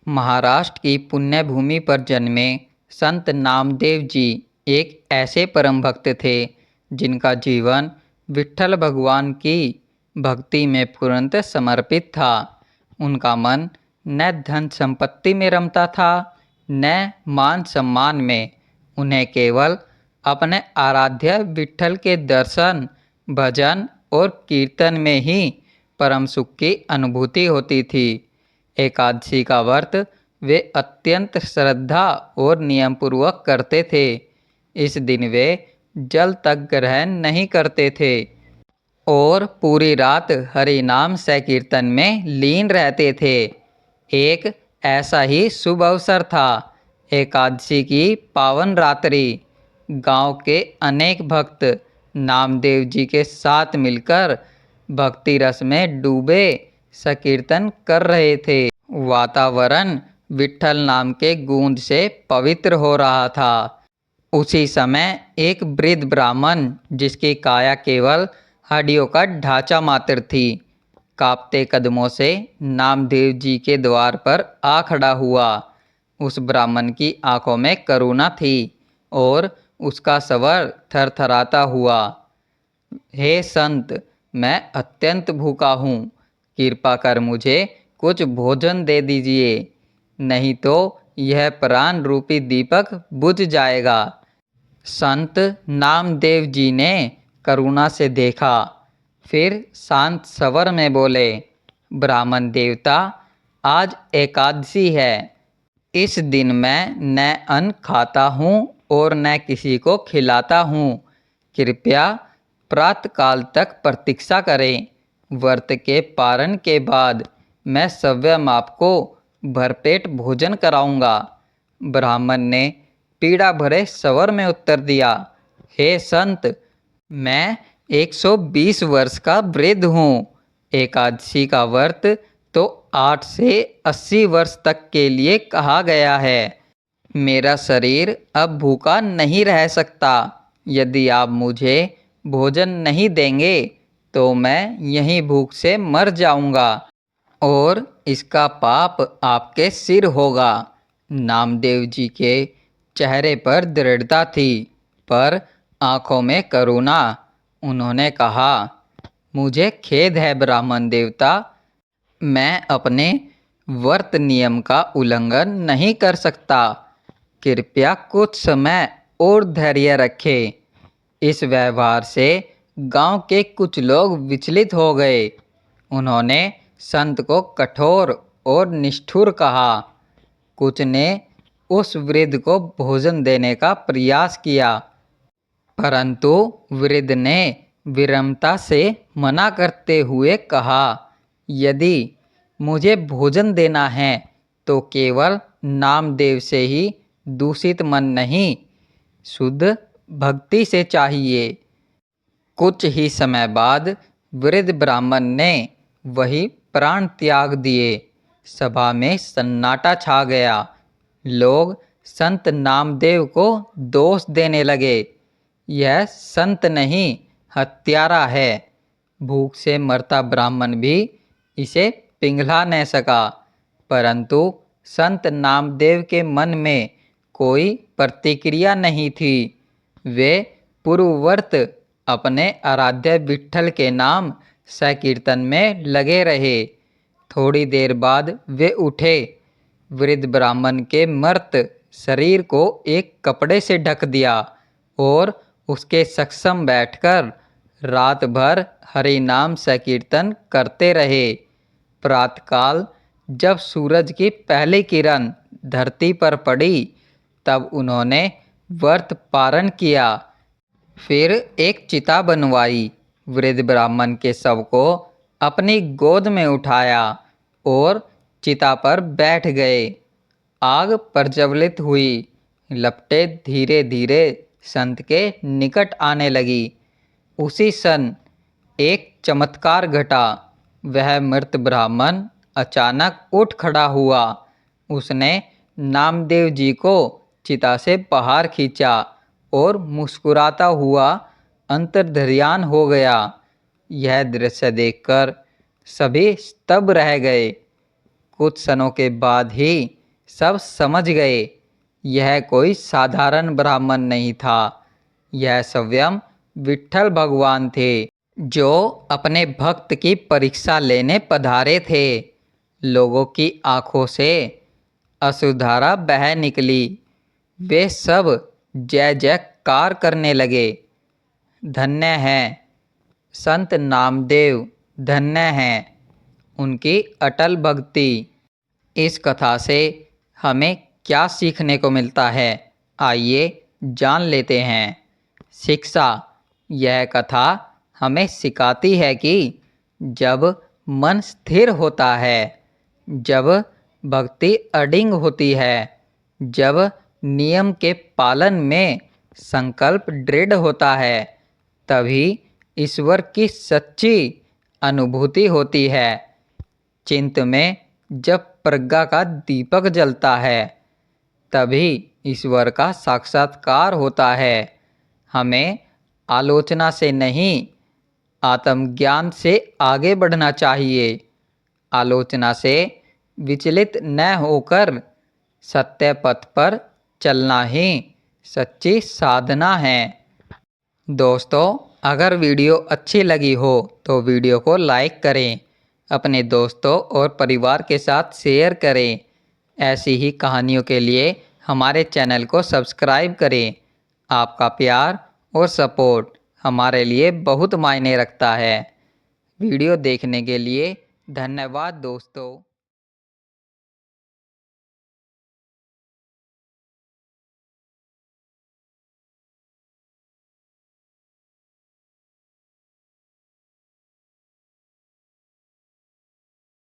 महाराष्ट्र की पुण्य भूमि पर जन्मे संत नामदेव जी एक ऐसे परम भक्त थे जिनका जीवन विट्ठल भगवान की भक्ति में पूर्णतः समर्पित था। उनका मन न धन संपत्ति में रमता था न मान सम्मान में। उन्हें केवल अपने आराध्य विट्ठल के दर्शन, भजन और कीर्तन में ही परम सुख की अनुभूति होती थी। एकादशी का व्रत वे अत्यंत श्रद्धा और नियमपूर्वक करते थे। इस दिन वे जल तक ग्रहण नहीं करते थे और पूरी रात हरि नाम संकीर्तन में लीन रहते थे। एक ऐसा ही शुभ अवसर था एकादशी की पावन रात्रि। गांव के अनेक भक्त नामदेव जी के साथ मिलकर भक्ति रस में डूबे संकीर्तन कर रहे थे। वातावरण विट्ठल नाम के गूंज से पवित्र हो रहा था। उसी समय एक वृद्ध ब्राह्मण, जिसकी काया केवल हड्डियों का ढांचा मात्र थी, कांपते कदमों से नामदेव जी के द्वार पर आ खड़ा हुआ। उस ब्राह्मण की आंखों में करुणा थी और उसका स्वर थरथराता हुआ, हे संत, मैं अत्यंत भूखा हूँ, कृपा कर मुझे कुछ भोजन दे दीजिए, नहीं तो यह प्राण रूपी दीपक बुझ जाएगा। संत नामदेव जी ने करुणा से देखा, फिर शांत स्वर में बोले, ब्राह्मण देवता, आज एकादशी है। इस दिन मैं न अन्न खाता हूँ और न किसी को खिलाता हूँ। कृपया प्रातःकाल तक प्रतीक्षा करें। व्रत के पारण के बाद मैं स्वयं आपको भरपेट भोजन कराऊंगा। ब्राह्मण ने पीड़ा भरे स्वर में उत्तर दिया, हे संत, मैं 120 वर्ष का वृद्ध हूँ। एकादशी का व्रत तो 8 से 80 वर्ष तक के लिए कहा गया है। मेरा शरीर अब भूखा नहीं रह सकता। यदि आप मुझे भोजन नहीं देंगे तो मैं यहीं भूख से मर जाऊंगा और इसका पाप आपके सिर होगा। नामदेव जी के चेहरे पर दृढ़ता थी पर आंखों में करुणा। उन्होंने कहा, मुझे खेद है ब्राह्मण देवता, मैं अपने व्रत नियम का उल्लंघन नहीं कर सकता। कृपया कुछ समय और धैर्य रखें। इस व्यवहार से गांव के कुछ लोग विचलित हो गए। उन्होंने संत को कठोर और निष्ठुर कहा। कुछ ने उस वृद्ध को भोजन देने का प्रयास किया, परंतु वृद्ध ने विनम्रता से मना करते हुए कहा, यदि मुझे भोजन देना है तो केवल नामदेव से ही दूषित मन नहीं, शुद्ध भक्ति से चाहिए। कुछ ही समय बाद वृद्ध ब्राह्मण ने वही प्राण त्याग दिए। सभा में सन्नाटा छा गया। लोग संत नामदेव को दोष देने लगे, यह संत नहीं, हत्यारा है। भूख से मरता ब्राह्मण भी इसे पिघला न सका, परंतु संत नामदेव के मन में कोई प्रतिक्रिया नहीं थी। वे पूर्ववर्त अपने आराध्य विट्ठल के नाम संकीर्तन में लगे रहे। थोड़ी देर बाद वे उठे। वृद्ध ब्राह्मण के मृत शरीर को एक कपड़े से ढक दिया और उसके सक्षम बैठकर रात भर हरि नाम संकीर्तन करते रहे। प्रातःकाल जब सूरज की पहली किरण धरती पर पड़ी तब उन्होंने व्रत पारण किया। फिर एक चिता बनवाई, वृद्ध ब्राह्मण के शव को अपनी गोद में उठाया और चिता पर बैठ गए। आग प्रज्वलित हुई, लपटें धीरे धीरे संत के निकट आने लगी। उसी क्षण एक चमत्कार घटा। वह मृत ब्राह्मण अचानक उठ खड़ा हुआ। उसने नामदेव जी को चिता से बाहर खींचा और मुस्कुराता हुआ अंतर्ध्यान हो गया। यह दृश्य देखकर सभी स्तब्ध रह गए। कुछ क्षणों के बाद ही सब समझ गए यह कोई साधारण ब्राह्मण नहीं था। यह स्वयं विट्ठल भगवान थे, जो अपने भक्त की परीक्षा लेने पधारे थे। लोगों की आंखों से अश्रुधारा बह निकली। वे सब जय जयकार करने लगे। धन्य हैं संत नामदेव, धन्य हैं उनकी अटल भक्ति। इस कथा से हमें क्या सीखने को मिलता है, आइए जान लेते हैं। शिक्षा: यह कथा हमें सिखाती है कि जब मन स्थिर होता है, जब भक्ति अडिग होती है, जब नियम के पालन में संकल्प दृढ़ होता है, तभी ईश्वर की सच्ची अनुभूति होती है। चित्त में जब प्रज्ञा का दीपक जलता है, तभी ईश्वर का साक्षात्कार होता है। हमें आलोचना से नहीं, आत्मज्ञान से आगे बढ़ना चाहिए। आलोचना से विचलित न होकर सत्य पथ पर चलना ही सच्ची साधना है। दोस्तों, अगर वीडियो अच्छी लगी हो तो वीडियो को लाइक करें, अपने दोस्तों और परिवार के साथ शेयर करें। ऐसी ही कहानियों के लिए हमारे चैनल को सब्सक्राइब करें। आपका प्यार और सपोर्ट हमारे लिए बहुत मायने रखता है। वीडियो देखने के लिए धन्यवाद दोस्तों।